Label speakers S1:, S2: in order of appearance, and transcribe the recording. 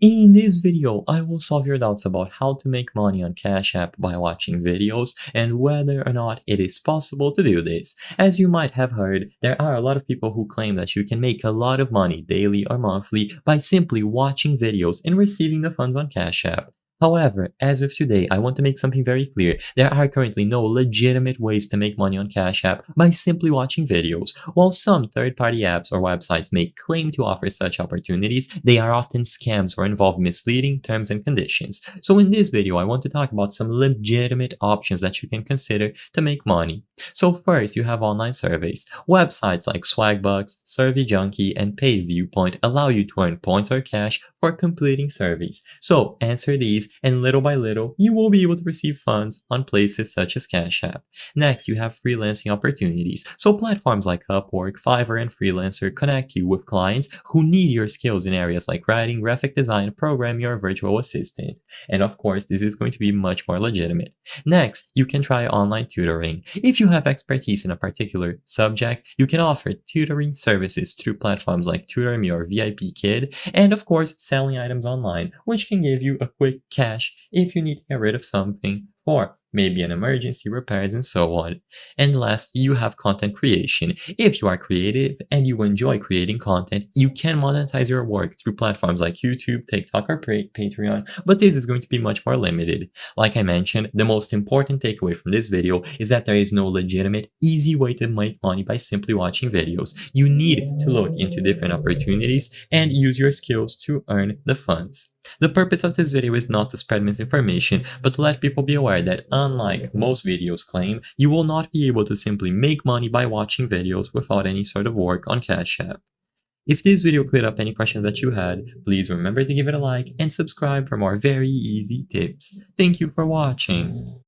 S1: In this video, I will solve your doubts about how to make money on Cash App by watching videos and whether or not it is possible to do this. As you might have heard, there are a lot of people who claim that you can make a lot of money daily or monthly by simply watching videos and receiving the funds on Cash App. However, as of today, I want to make something very clear. There are currently no legitimate ways to make money on Cash App by simply watching videos. While some third-party apps or websites may claim to offer such opportunities, they are often scams or involve misleading terms and conditions. So in this video, I want to talk about some legitimate options that you can consider to make money. So first, you have online surveys. Websites like Swagbucks, Survey Junkie, and PayViewpoint allow you to earn points or cash for completing surveys. So answer these, and little by little, you will be able to receive funds on places such as Cash App. Next, you have freelancing opportunities. So platforms like Upwork, Fiverr, and Freelancer connect you with clients who need your skills in areas like writing, graphic design, programming, or virtual assistant. And of course, this is going to be much more legitimate. Next, you can try online tutoring. If you have expertise in a particular subject, you can offer tutoring services through platforms like TutorMe or VIPKid, and of course, selling items online, which can give you a quick cash if you need to get rid of something, or maybe an emergency repairs and so on. And last, you have content creation. If you are creative and you enjoy creating content, you can monetize your work through platforms like YouTube, TikTok, or Patreon, but this is going to be much more limited. Like I mentioned, the most important takeaway from this video is that there is no legitimate, easy way to make money by simply watching videos. You need to look into different opportunities and use your skills to earn the funds. The purpose of this video is not to spread misinformation, but to let people be aware that unlike most videos claim, you will not be able to simply make money by watching videos without any sort of work on Cash App. If this video cleared up any questions that you had, please remember to give it a like and subscribe for more very easy tips. Thank you for watching.